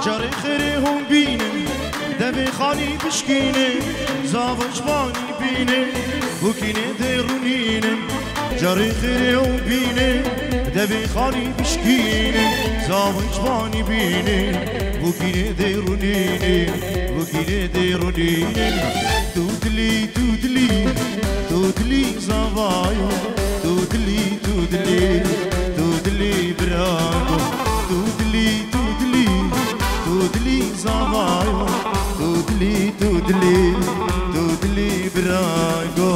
جاری خیره هم بینه دبی خالی بشکینه زاوش بانی بینه بکینه درونینه جاری خیره هم بینه دبی خالی بشکینه زاوش بانی بینه بکینه درونینه بکینه درونینه دودلی دودلی دودلی زاوایو دودلی دودلی دودلی براغو دودلی دودلی دودلی زاوایو دودلی دودلی دودلی براغو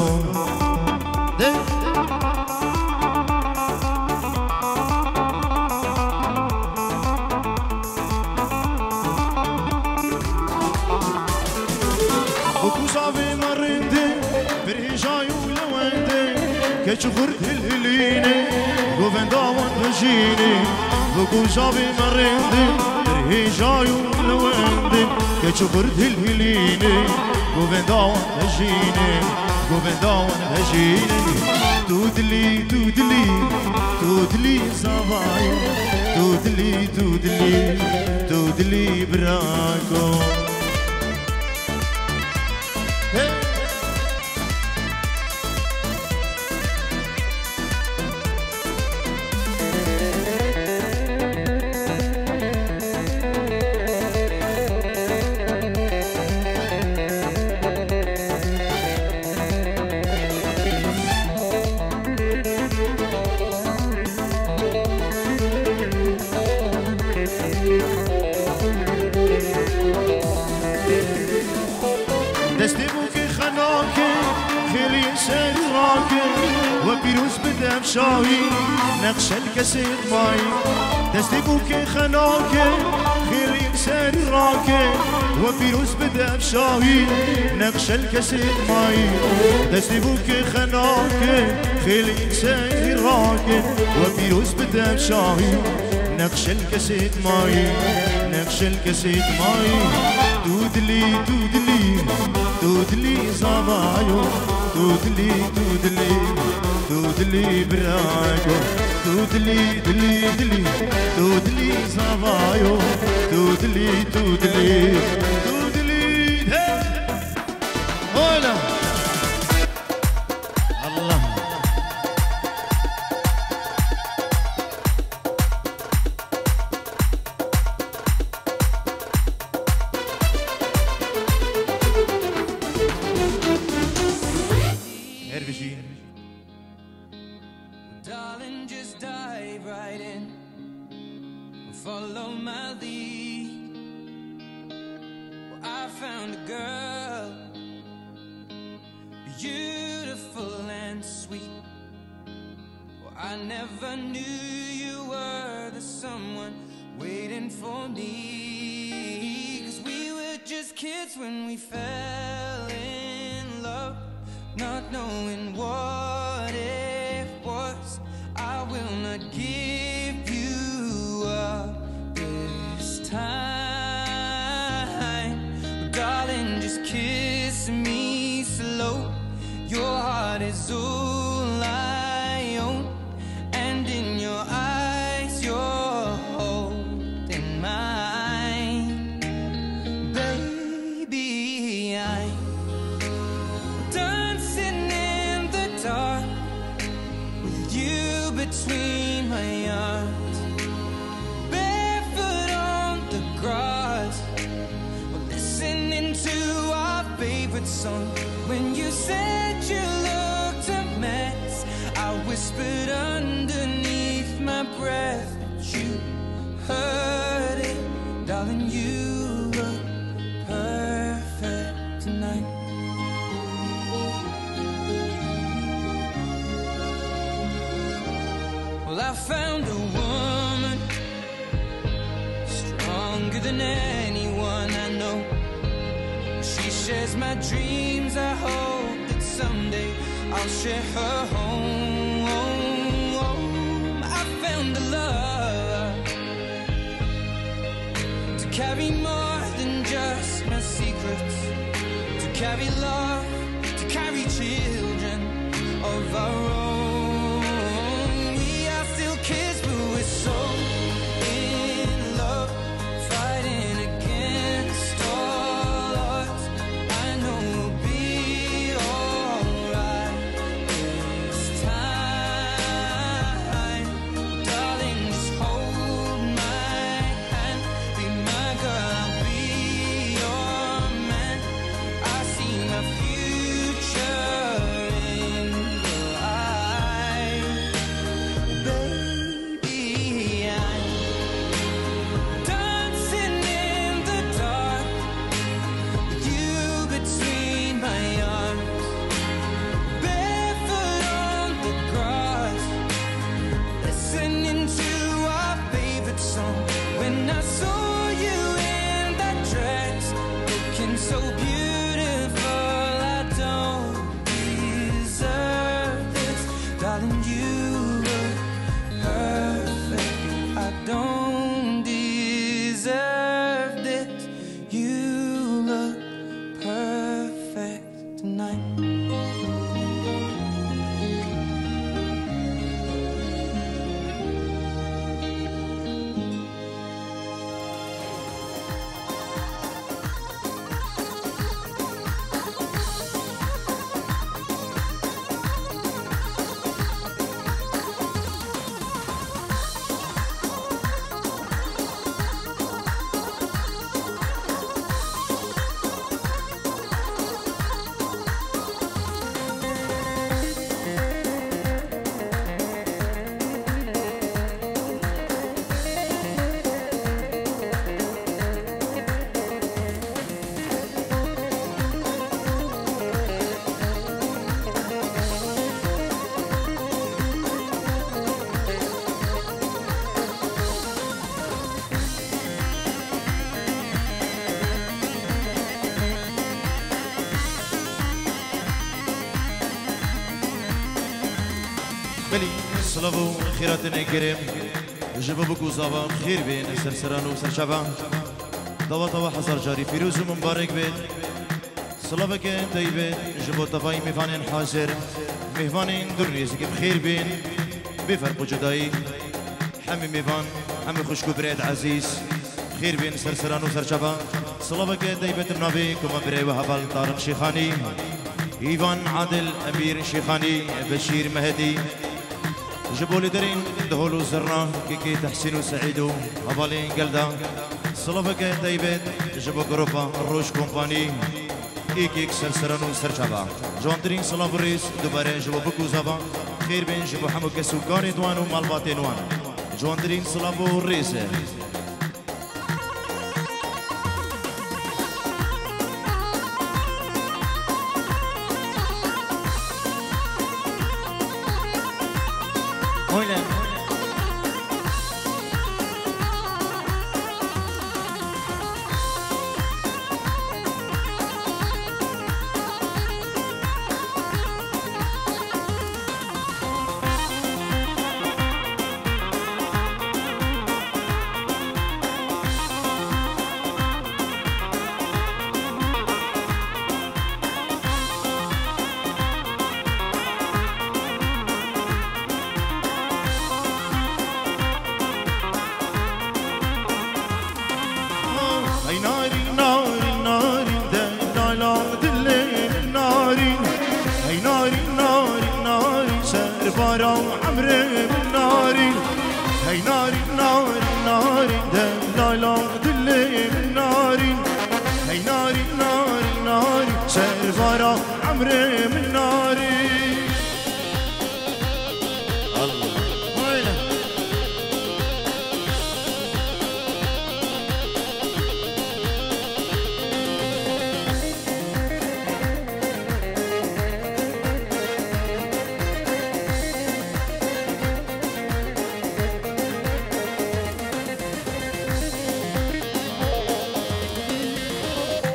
وكوزافي مرندي بريجاي ولوندي كتشغر الهليني وفنداون بجيني وكوزافي مرندي بريجاي ولوندي كتشغر الهليني وفنداون بجيني وفنداون بجيني دودلي دودلي دودلي زوايا دودلي دودلي دودلي براكو دستي بوكي خناكي خيلي سراكي وبيروز بدم شاهي نقش الكسيد ماي دستي بوكي خناكي خيلي سراكي وبيروز بدم شاهي نقش الكسيد ماي دستي بوكي خناكي خيلي سراكي وبيروز بدم شاهي نقش الكسيد ماي نقش الكسيد ماي دودلي دودلي دودلي زوايو دودلي دودلي دودلي براكو دودلي دلي دلي دودلي زوايو دودلي دودلي دودلي هولا الله Darling, just dive right in and follow my lead. Well, I found a girl, beautiful and sweet. Well, I never knew you were the someone waiting for me. 'Cause we were just kids when we fell in love, not knowing what it was. I will not give you up this time. Darling, just kiss me slow. Your heart is all I own, and in your eyes you're holding mine. Baby, I'm dancing in the dark with you between my arms, barefoot on the grass, listening to our favorite song. When you said you looked a mess, I whispered underneath my breath, but you heard it. Darling, you look perfect tonight. Well, I found a woman stronger than anyone I know. She shares my dreams. I hope that someday I'll share her home. I found a love to carry more than just my secrets, to carry love, to carry children of our own. We are still kids, but we're so in song. When I saw you in that dress, looking so beautiful, I don't deserve this. Darling, you look perfect. I don't deserve this. You look perfect tonight. بلي صلابو خيراتنا كريم جبابك وزابا خير بين سرسران وسرشابا طوا طوا حصر جاري فيروز ومبارك بيت صلابك طيبة جبو طفاي ميفانين حاضر ميفانين درنيزك بخير بين بفرق جداي حمي ميفان حمي خشكو بريد عزيز خير بين سرسران وسرشابا صلابك طيبة منابي كما بري وهبال طارق شيخاني إيفان عادل أمير شيخاني بشير مهدي جبولي درين دهولو زرنا كيكي تحسين وسعيدو هبالين قلدا صلافك طيبت جبو جروبا روش كومباني إيكيك سرسرانو سرشابا جوان درين صلاف الرئيس دوباره جبو بكو زابا خير بين جبو حمو كسوكاني دوانو مالباتي نوان جوان درين صلافو الرئيس Hola. عمري من ناري هي ناري ناري ناري دلالا دلي من ناري هي ناري ناري ناري سرفارا عمري من ناري الله وينه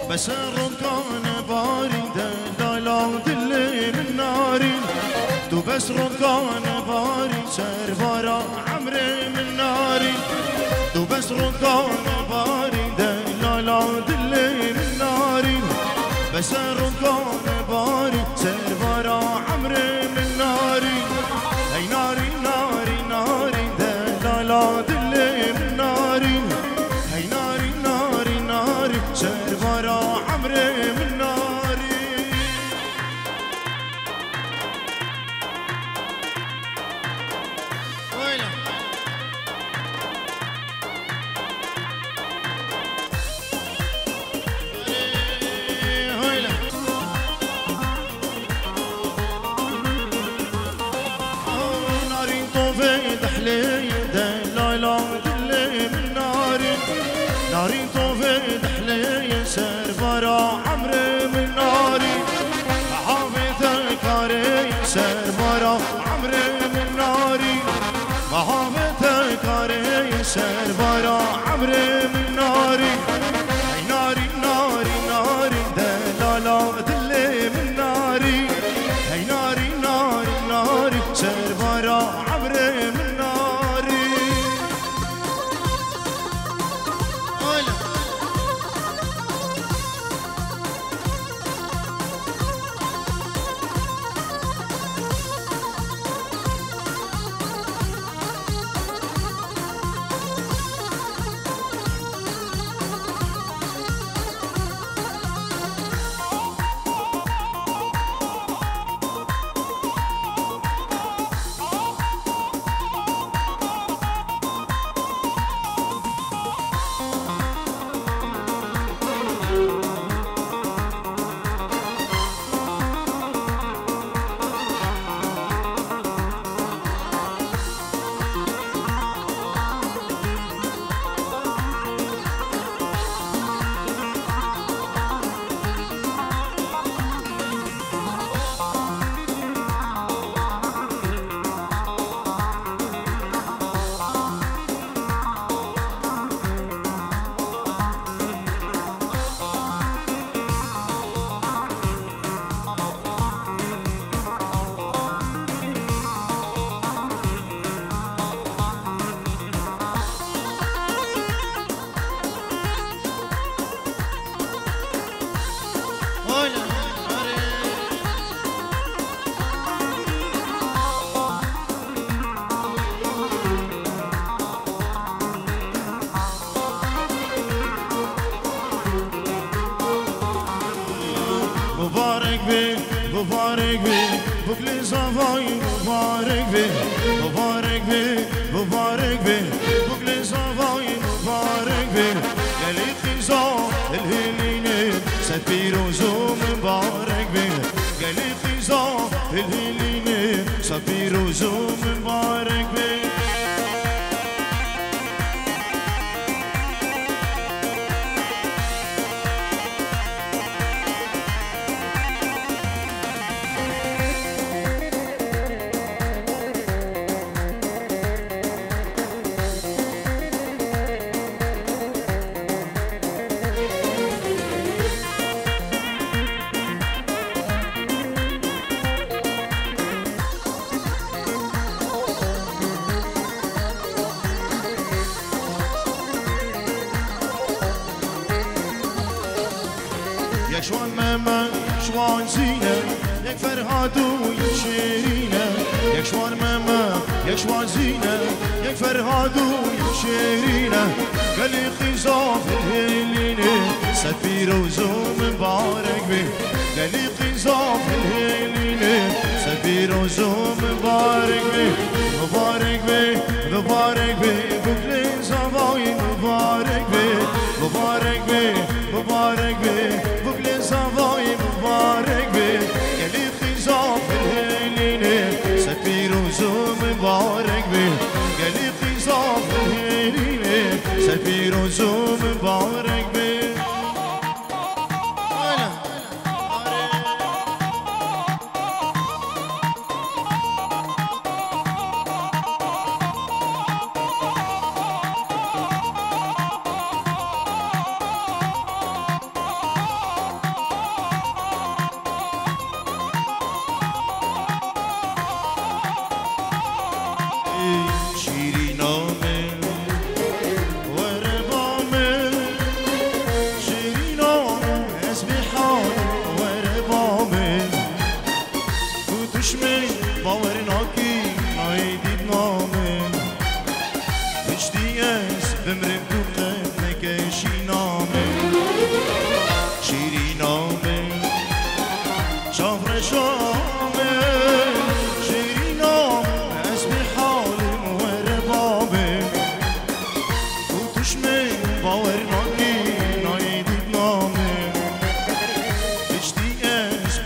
بس الركان بارد لا دلي من ناري تو بس ركان بارد سرفارا عمري من ناري تو بس ركان بارد لا دلي من ناري بس الركان بارد سرفارا عمري من ناري هي ناري ناري ناري لا دلي من ناري هي ناري ناري ناري سرفارا عمري من ناري وينه ناري طوفي دحلي لا دلي من ناري ناري طوفي دحلي سرفارا عمري من ناري محافظ كاري سرفارا عمري من ناري محافظ كاري سرفارا سربارا عمر من ناري ناري ناري ناري دلالا دلي من ناري ناري ناري ناري سربارا عمر من ناري مبارك بي مبارك بي بكل صفاي مبارك بي مبارك بي مبارك بي بكل صفاي مبارك بي قالي خزان الهليني سفيروزو مبارك بي قالي خزان الهليني سفيروزو مبارك بي يا شوان ماما شوان زينة ياك فرهاد ويا شيرينة يا شوان ماما يا شوان زينة ياك فرهاد ويا شيرينة قالي خزان الهليني سفيروزو مبارك بيه قالي خزان الهليني سفيروزو مبارك بيه مبارك بيه مبارك بيه بكل صباي مبارك بيه مبارك بيه مبارك بيه بكل صباي مبارك بيه قالي خزان الهليني سفيروزو مبارك بيه قالي خزان الهليني سفيروزو مبارك بيه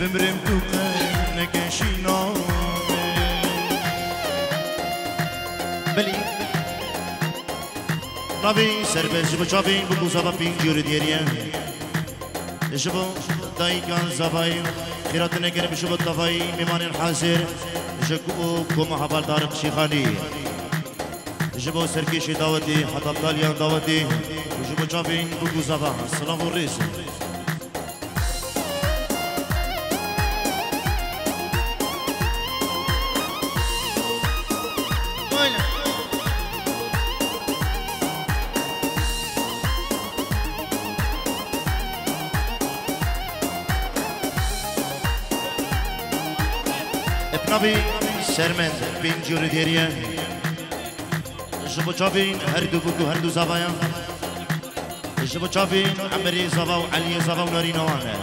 بمرم تو نکشی نامه بلی نبی سربز جبو چاوین بگو زبا پین جور دیریه جبو دایکان زبای خیرات نگره بشبو دفای میمان الحاضر جگو کو محبال دارق شیخانی جبو سركيشي داوتي حتى طاليان داوتي وجبو جابين بوكو زبا السلام والريس ابنابي سرمند بين جوري ديريا جبو جابين هردو بوكو هردو زبايا جبو جابين عمري زبا وعلي زبا ونارينا وانا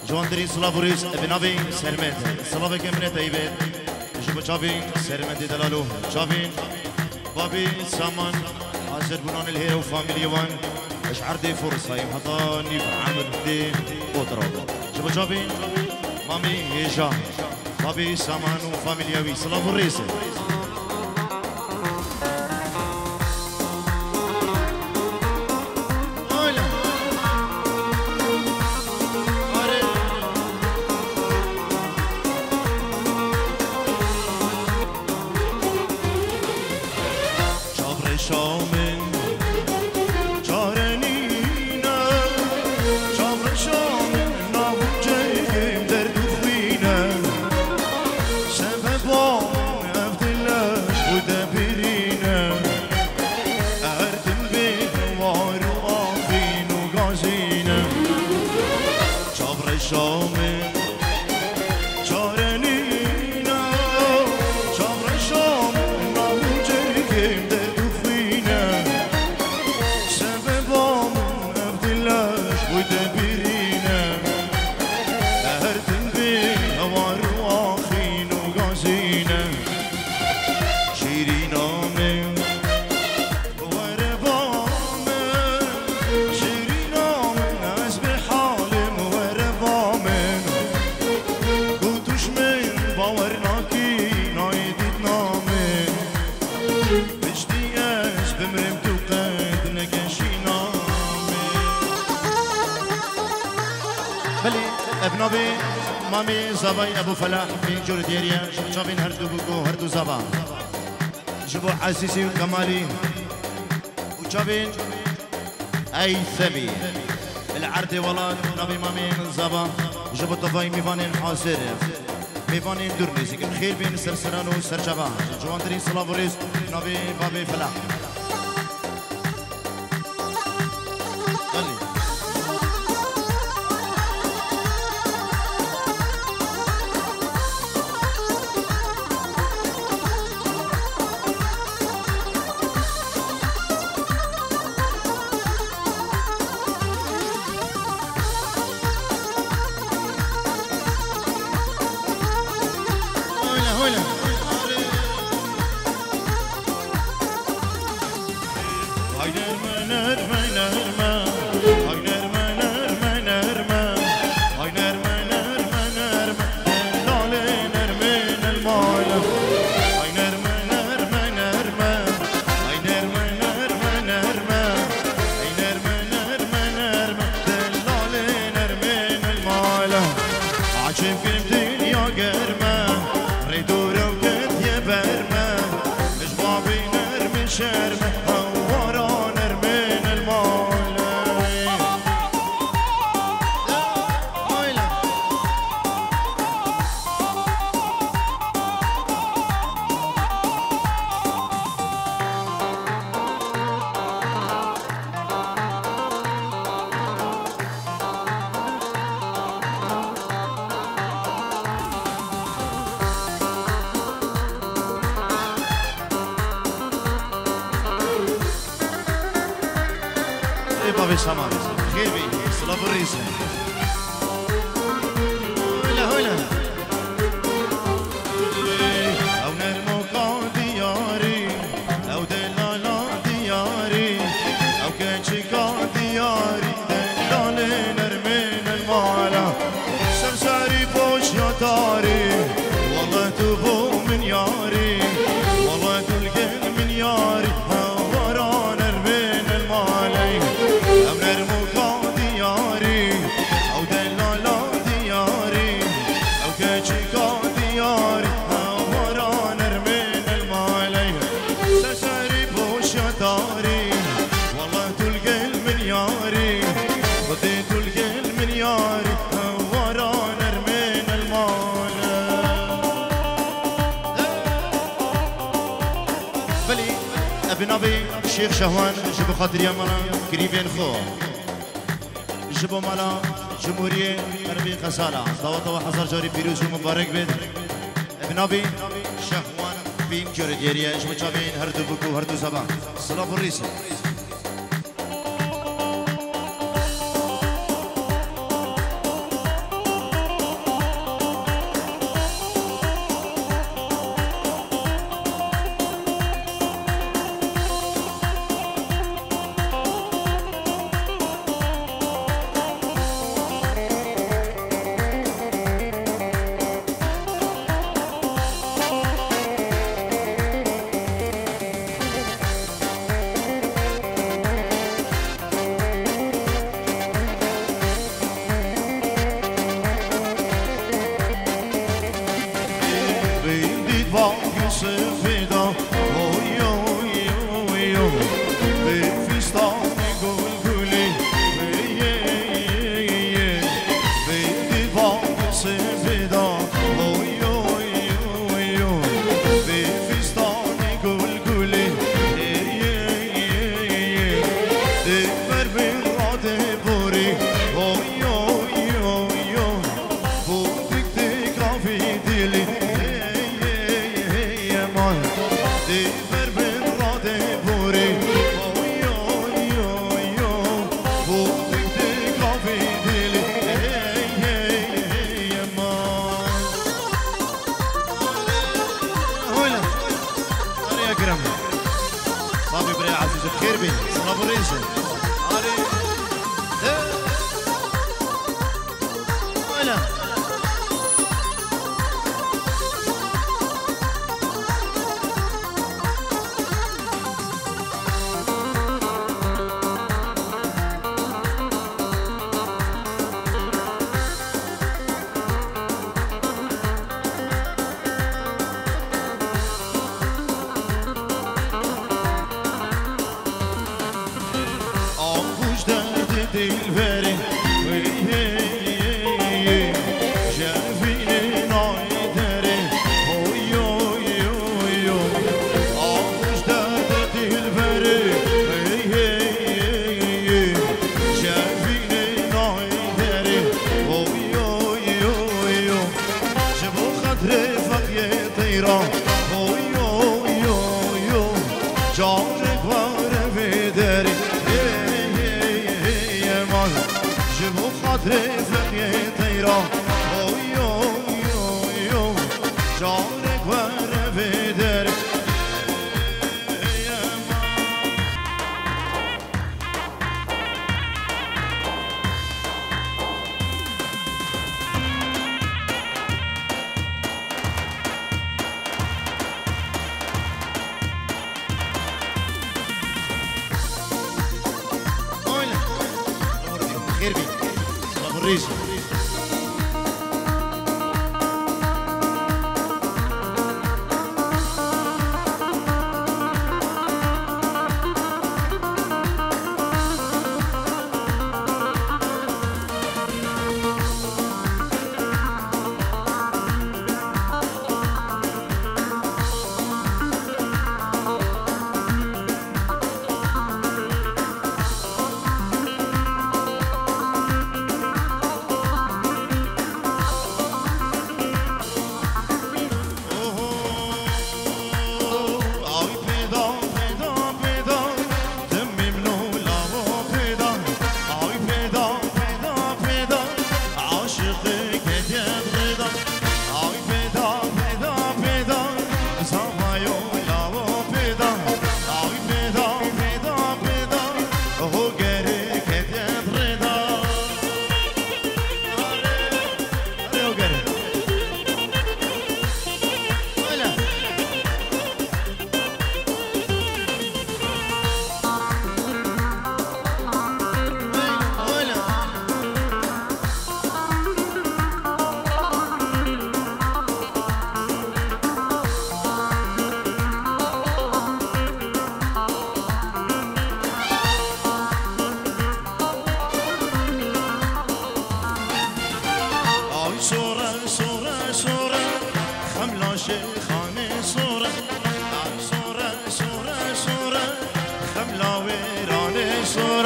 جواندري سلافوريس ابنابي سرمند سلافك من تايبت جبو جابين سرمند دلالو جابين بابي سامان حاضر بنان الهيرو وفاميلي وان اشعر دي فرصة يمحطاني بعمل دي بوترابا جبو جابين مامي هيجا بابي سامان وفاميلياوي سلافوريس ابنابي مامي زباي ابو فلاح في جور ديريا شابين هردو بوكو هردو زبا جبو عسيسي وكمالي وشابين اي ثبي العرض ولاد نبي مامي من زبا جبو طفاي ميفانين حاصر ميفانين دورنيسي خير بين سرسران وسرجبا جواندري سلافوريس نبي بابي فلاح بابي سامان خير بي سلافوريس هلا هلا او نرمو دياري او دلالا دياري او كاتشيكا دياري دلالي نرمين المالا سمساري بوش يا تاري والله تبو من ياري والله تلقن من ياري ورا نرمين المالي او نرمو دياري او دلالا دياري او كاتشيكا دياري ورا نرمين المالي سمساري شيخ شهوان جبو خاطر يا مالا كريبين خو جبو مالا جمهورية عربية قصالة طوا حزر جاري بيروز ومبارك بيت ابنابي شهوان بين جوري ديريا جبو چابين هردو بكو هردو زبان صلاف الرئيسي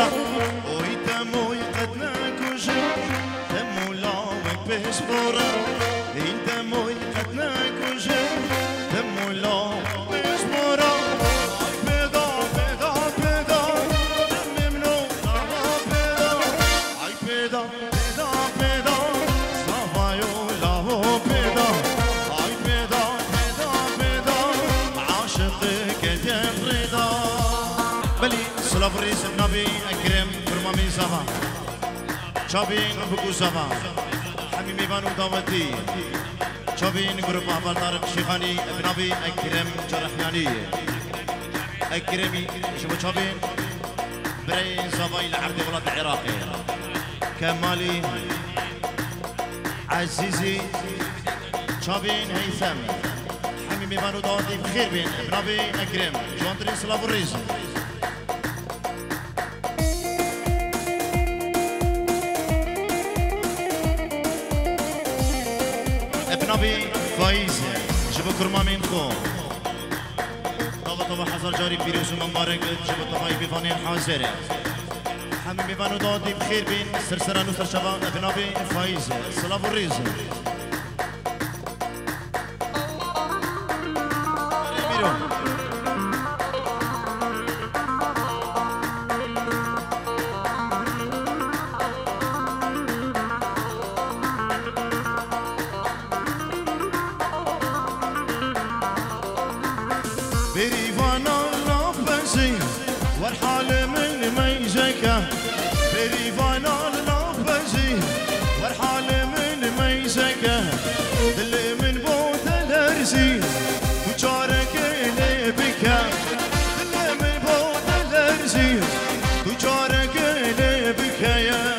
بورا ويتموي قدنا كوجي تمولاوك بيش بورا يتموي قدنا كوجي تمولاوك بيش بورا بيضا بيضا بيضا تممنو بيضا اي بيضا بيضا بيضا صافايو لاهو بيضا اي بيضا بيضا بيضا عاشقك دير رضا بلي سلاف رئيس النبي اكرم فرمامي زما شابين بكو زما حميمي بانو داوتي شابين جروب احمد طارق شيخاني ابن ابي اكرم جرحياني اكرمي شوفوا شابين برين زباين العبد ولاد العراقي كمالي عزيزي شابين هيثم حميمي بانو داوتي بخير بين ابن ابي اكرم جوانتري سلاف الرئيس نبي فايز جب كرمامين خو طبعا حضر جاري بيروز ومبارك جب طبعا بيفاني حاضر حمي بيفانو دادي بخير بين سرسران وسر شباب نبي فايز سلاف الريز بريفانا نفسي والحال من ميزكا بريفانا نفسي والحال من ميزكا دلي من بود الارزي وجارك اللي بكا دلي من بود الارزي وجارك اللي بكا يا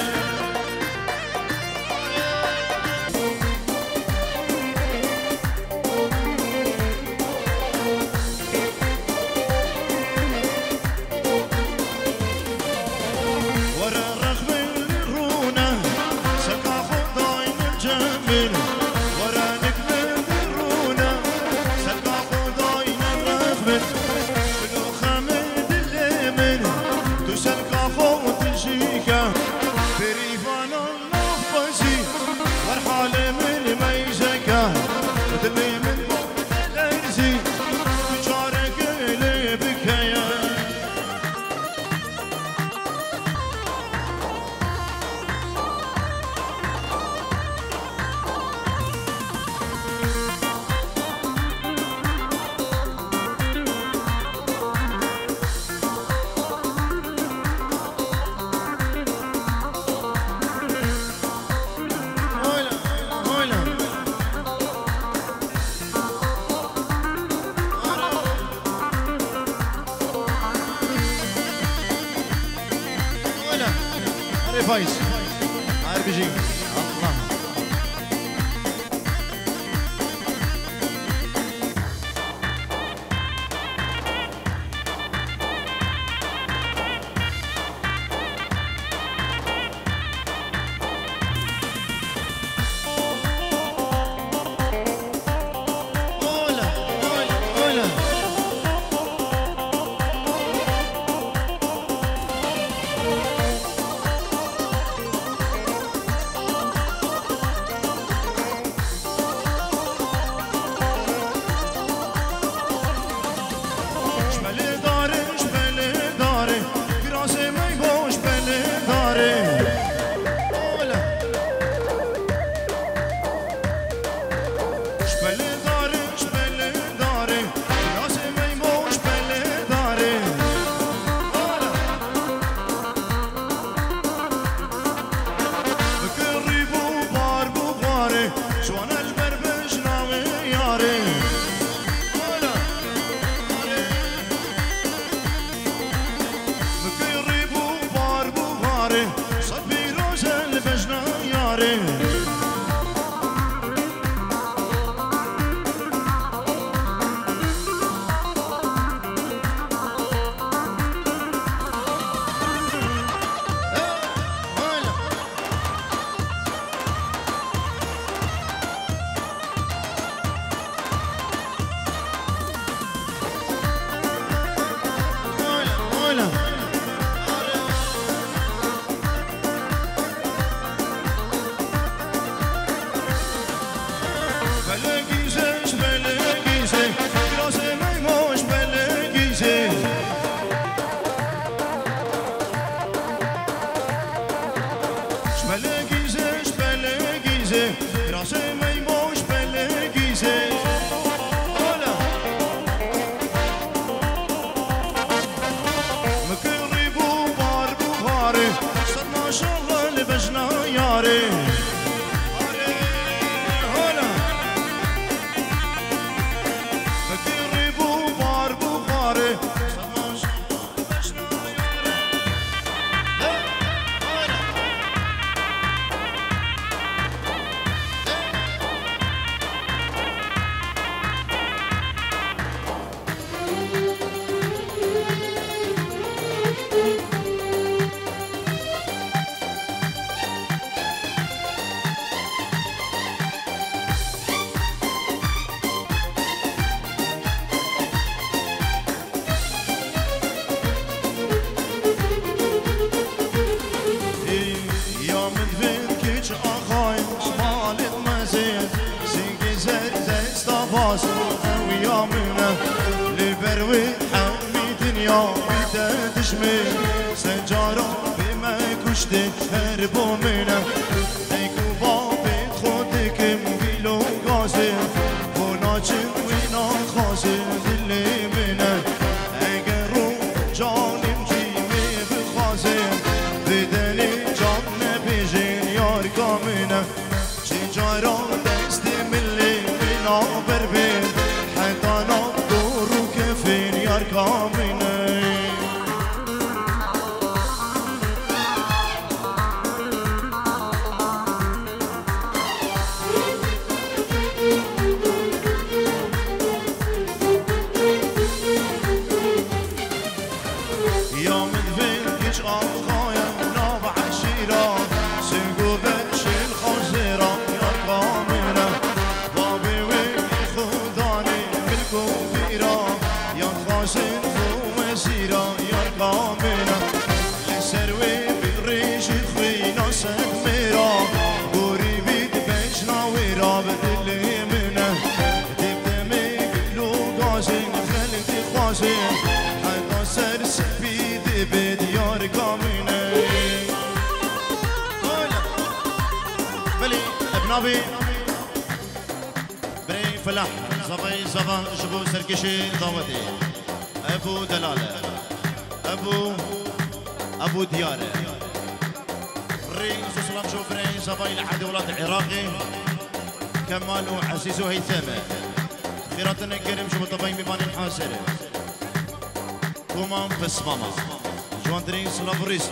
فايز ار بي جي الله نبي بري فلاح زباي زبا شبو سركشي ضوتي ابو دلاله ابو دياره ري سلام شو بري زباي لحد ولاد العراقي كمال وعزيز وهيثمه خيراتنا كريم شو طبي ميمان الحاسر كومان بس ماما جواندرين سلافوريس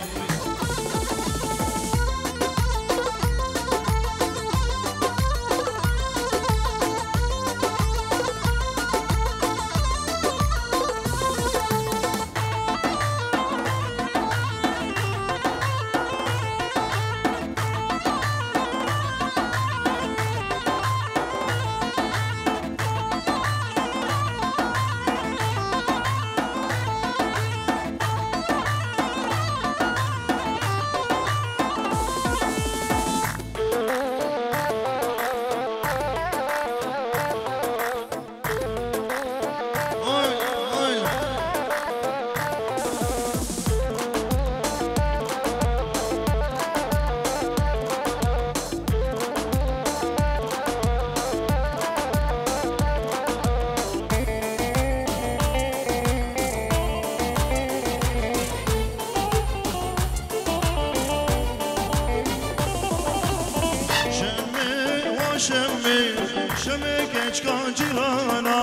شمي geç kancilana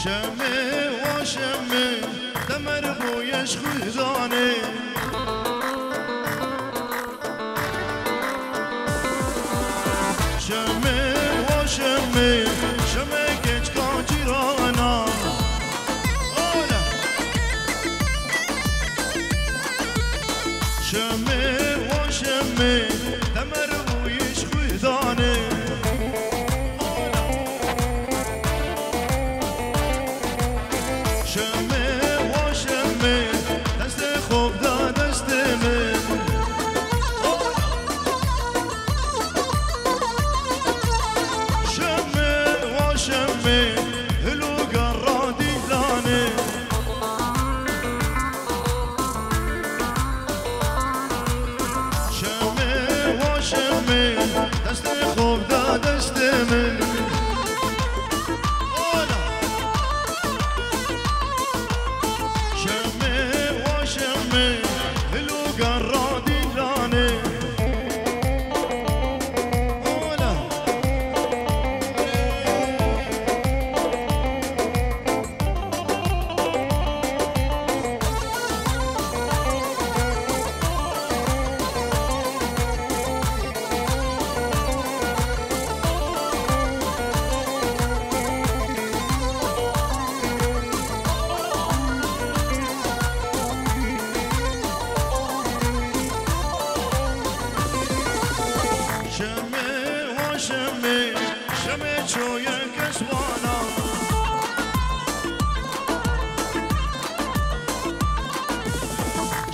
شمي وشمي دمر بو يشخداني شمي وشمي شمي geç kancilana شمي وشمي دمر ويشخداني شمي وشمي دست خوب دا دست من شمي وشمي هلو قرادي لاني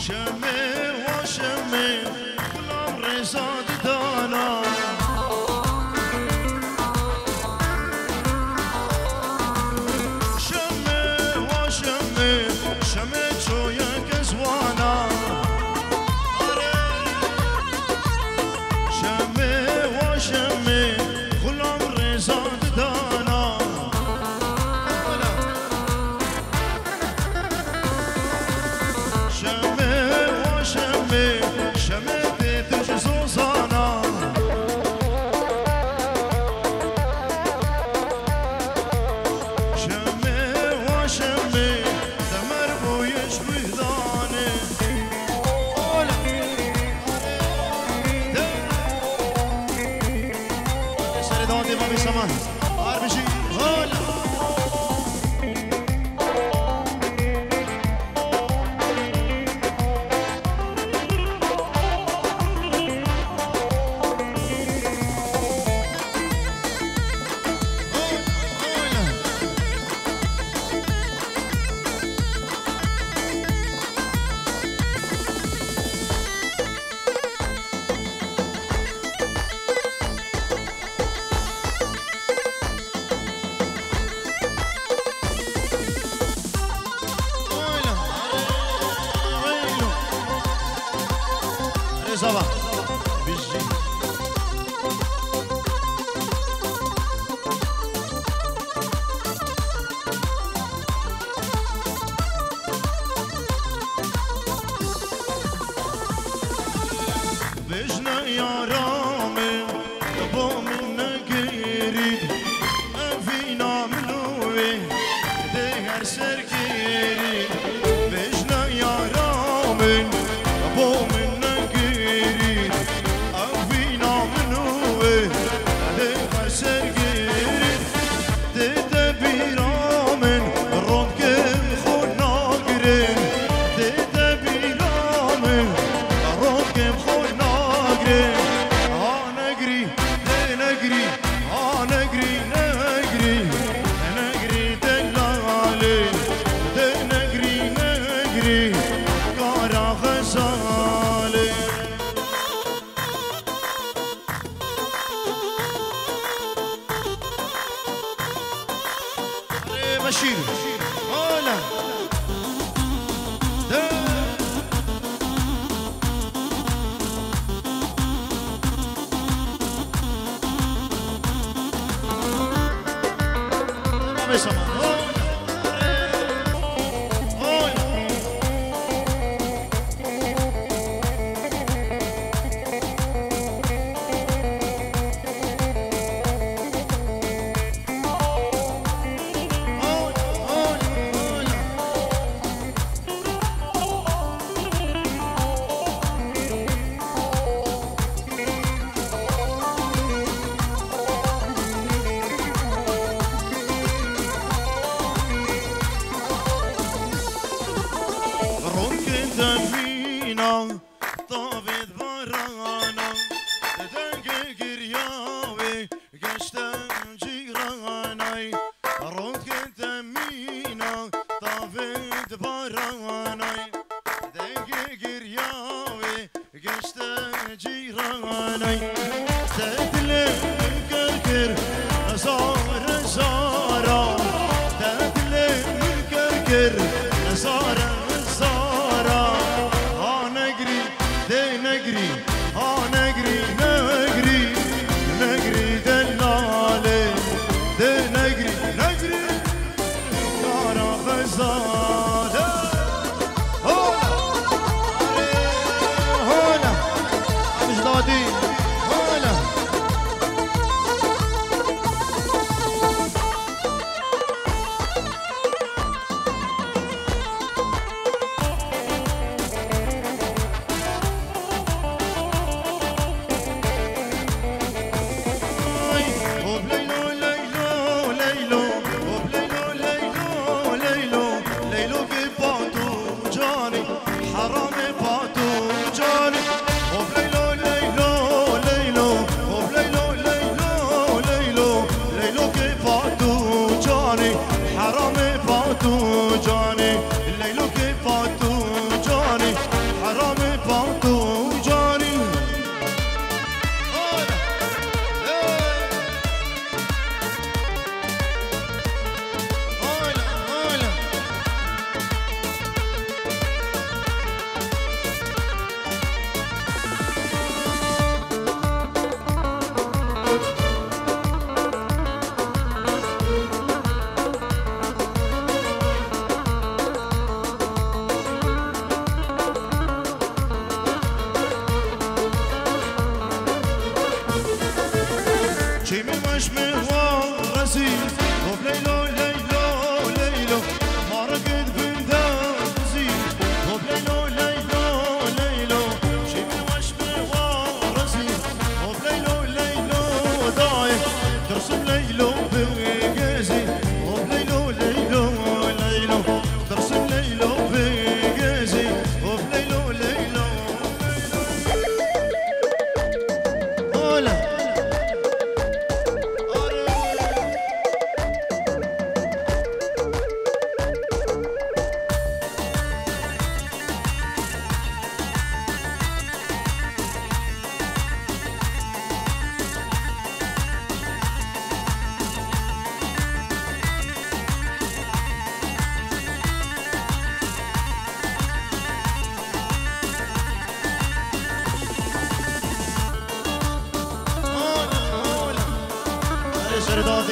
شمي وشمي والعمر زاد دانا صباح بالجي بجنا يا رامي ابو منك يريد فينا منوي دهر سركيري بجنا يا رامي ابو بشير هلا ما بيسمع طافت برانا دنق قرياوي قشتم جيراني روك تمينا طافت برانا دنق قرياوي قشتم جيراني تدلم كركر نزار زارا تدلم كركر نزار زارا نجري نجري نجري نجري دلالي نجري نجري كارا غزالة هلا مش ضادي هلا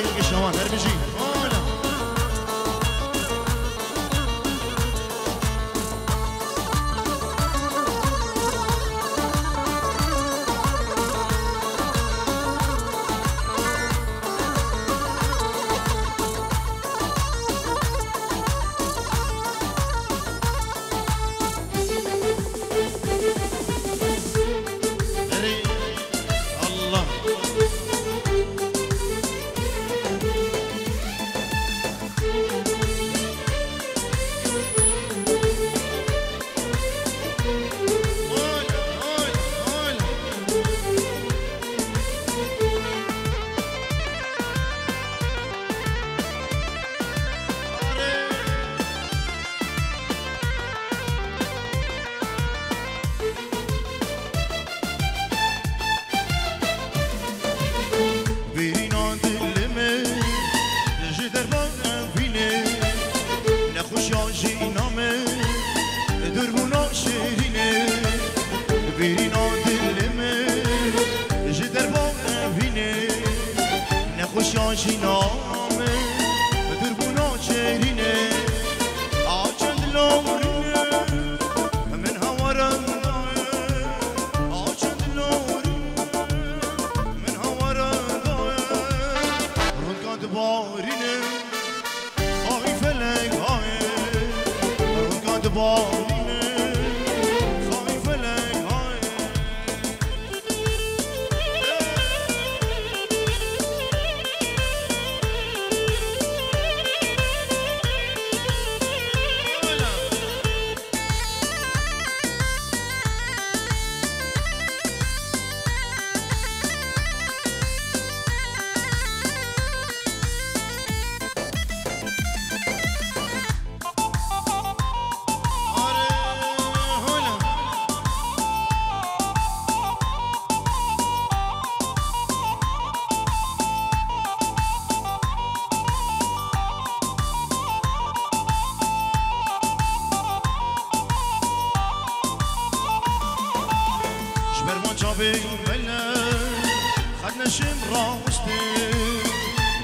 دقيقة شوان هربجي هلا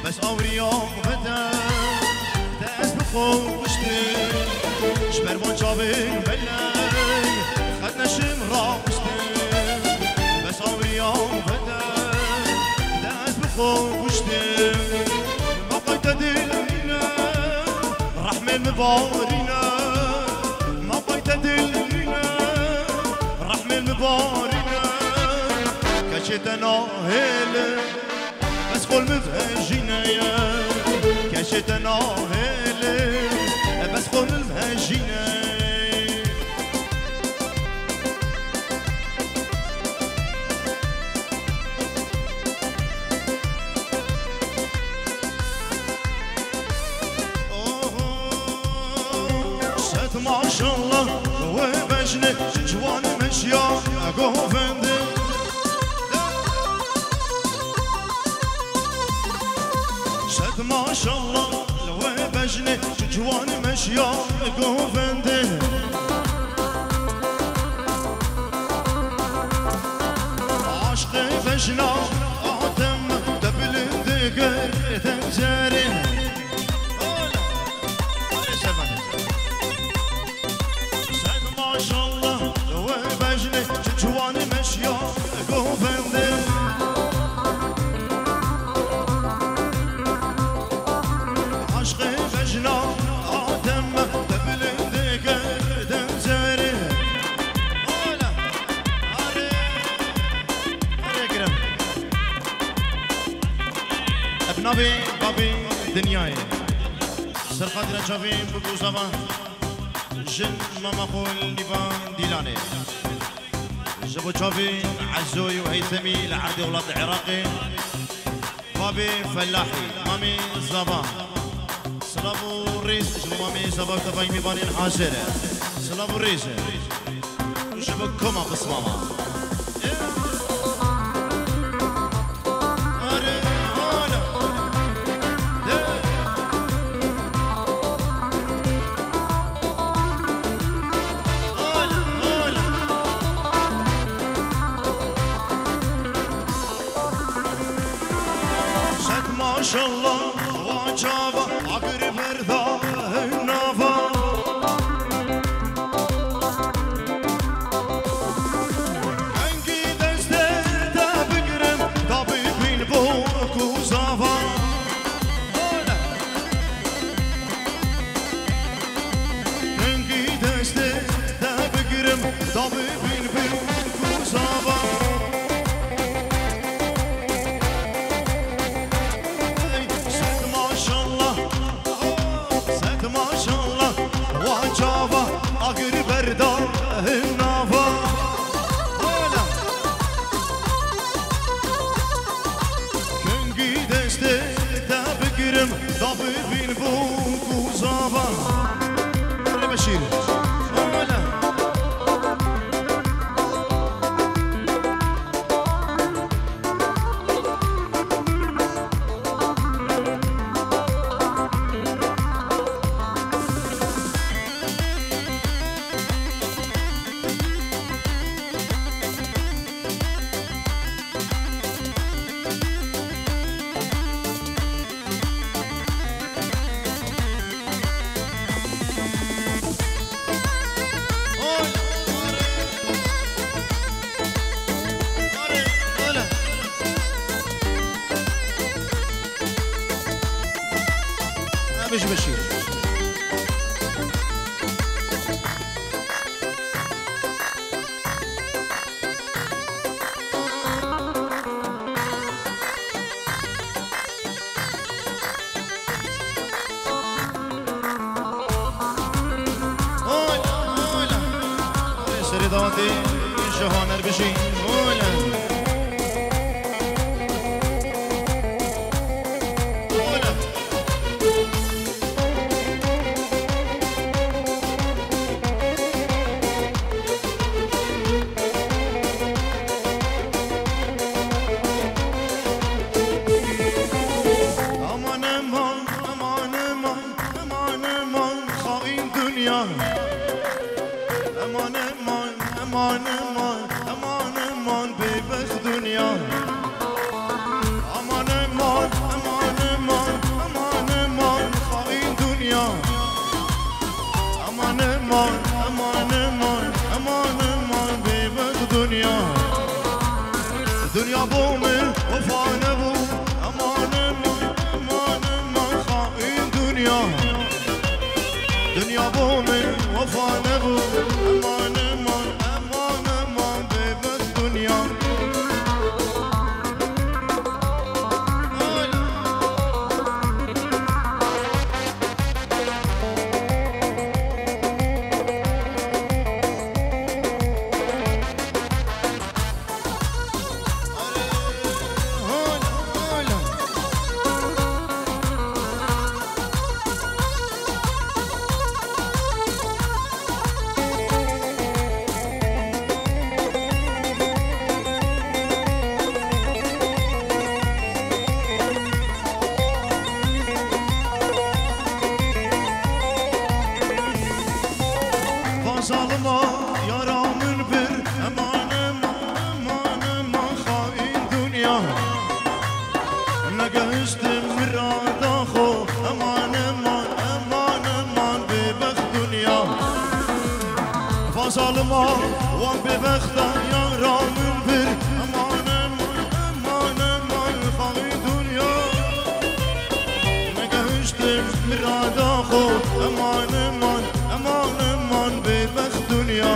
بس أوريوم بدا تأس بخوشتي شبرمون جابين بلاي خدنا شمرا وشتي بس أوريوم بدا تأس بخوشتي ما قيت دلنا رحمة مبارنا ما قيت دلنا رحمة مبارنا كشتنا هيل بس قول مفهجينا يا كشتنا هيل بس قول مفهجينا شت ما شاء الله وبجني جوان مشيا قوفندي ما شاء الله لو بجني جوان مشيا قوفندي عشقي بجنا آدم دبلندقر تنجري ما شاء الله لو بجني جوان مشيا قوفندي نبي بابي دنياي سرقات رجافين بقوزابا جن ماما قول نيفان ديلاني جابو تشافي عزوي وهيثمي لعرضي ولاد العراقي بابي فلاحي مامي زابا سلابو الريس جابو مامي زابا تفاي ميباني الحاسرة سلابو الريس جابو كوما بصماما ما شاء الله بشير ولا مش بشير سري دواتي شهانر بشي امان امان امان امان امان امان ببخ دنیا امان امان امان امان امان امان خاین دنیا امان امان امان امان امان امان ببخ دنیا دنیا بومه وفا نبو امان امان امان امان خاین دنیا دنیا بومه وفا نبو امان امان امان امان ببخ دنیا ظالما yaramın bir eman eman eman eman hain dünya ne geçtim mirada xo eman eman eman eman bebek dünya ظالما ve bebekta yaramın bir eman eman eman eman hain dünya ne geçtim mirada xo eman eman eman eman bebek dünya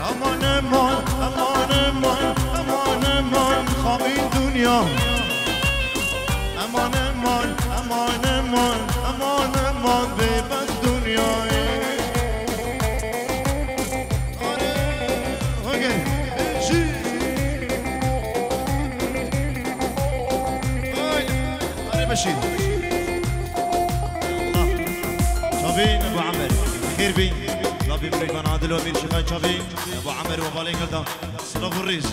aman eman aman eman aman eman hain dünya aman eman aman eman aman eman bebek dünya بشير شافين ابو عمر خير بي ربي بريد من عادل وامير شيخان شافين ابو عمر وبالين قلتا صلاف الريس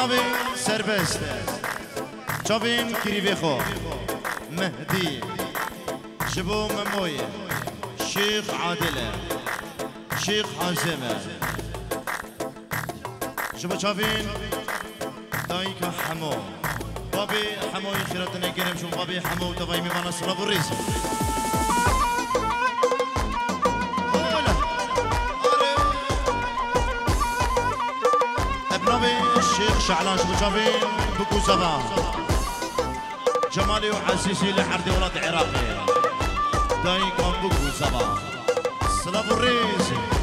بنابي سربست چاوین کریوی خو مهدی جبو مموی شيخ عادله شيخ حازمه جبو چاوین دایکا حمو بابي حمو خيرتنا قريب شوف بابي حمو تبعي ميمانا صلاب الريس ابنابي الشيخ شعلان شوف شافين بكو صباح جمالي وحسيسي لحردي ولاد عراقي دايكم بكو صباح صلاب الريس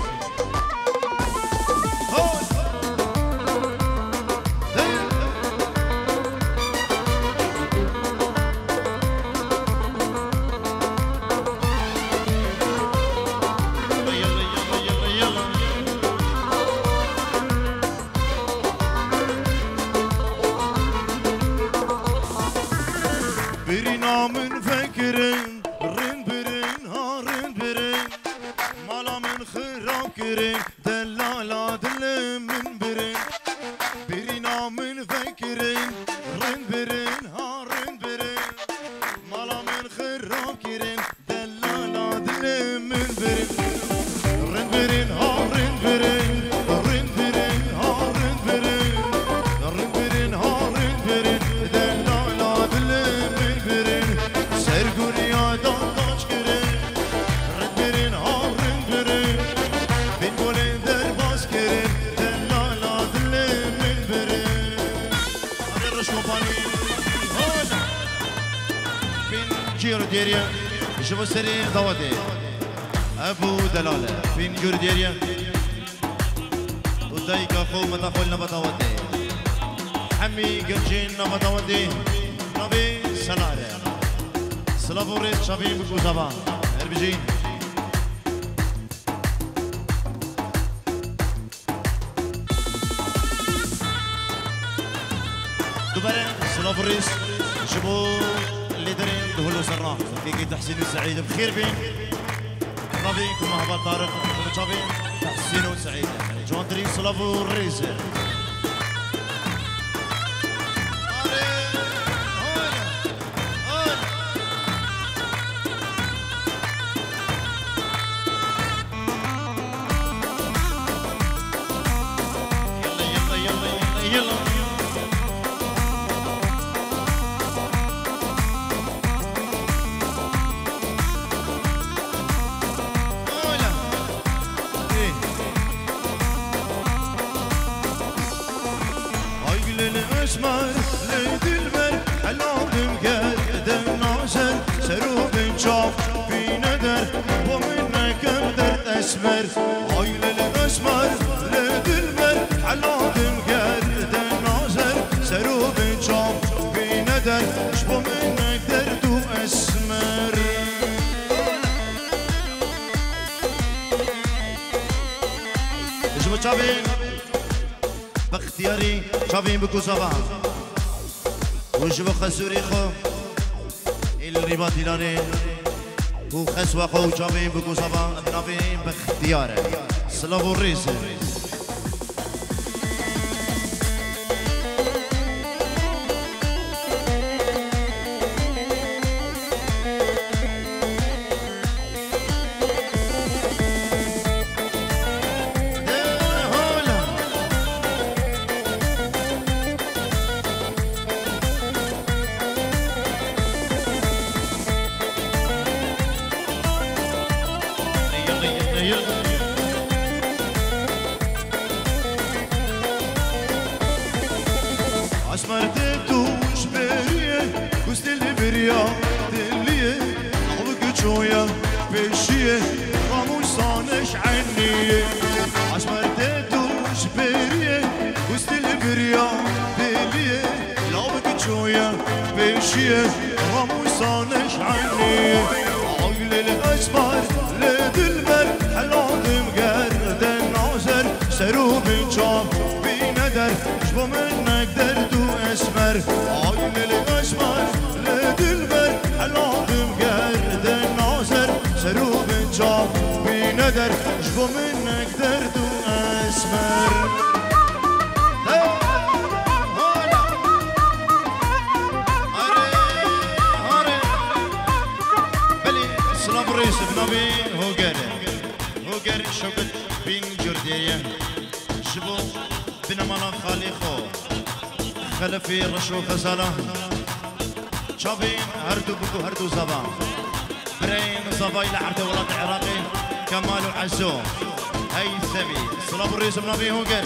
شوفوا سري ضوادي ابو دلاله فين جورديريا ودايك اخو مدخل نبضوادي حمي قرجين نبضوادي نبي سناره سلافوريت شابين بكو زبان اربجين دوباره سلافوريس شوفوا الليدرين دهولو سراح فيك تحسين وسعيد بخير بين رافيكم مهبط طارق ومتشابين تحسين وسعيد جوانتري سلافو الريزر باختياري شافين بكو صباح وجبو خسوري خو الرباط لاني وخسوا خو شافين بكو صباح بنافين باختياري سلافو الريس جبو منك درد واسمر نبين هوگر شوكت بين جردية جبو بنمانا خالي خو خلفي رشو خزالة شابين هردو بكو هردو زبان برين زباي لعرض ولاد عراقي كمال وعزو هاي ثبي صلاب الرئيس بنبي هوگر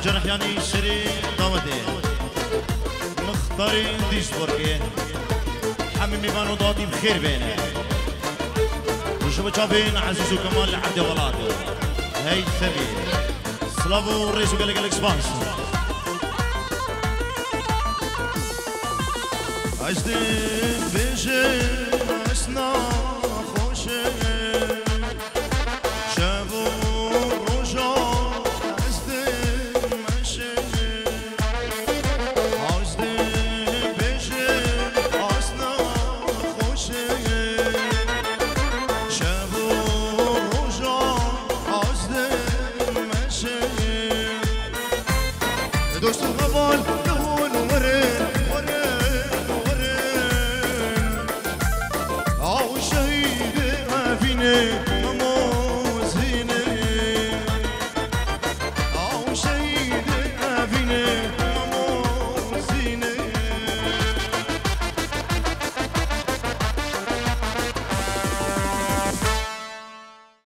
جرحياني شري داودي مختاري ديش بركي حميمي بانو ضادي بخير بينه وشبه جابين عزيزو كمال لعبد ولاده هاي ثبي سلافو ريسو قالك الاكسبانس عزدي بيجي اسنا خوشي شابو رجا Yeah.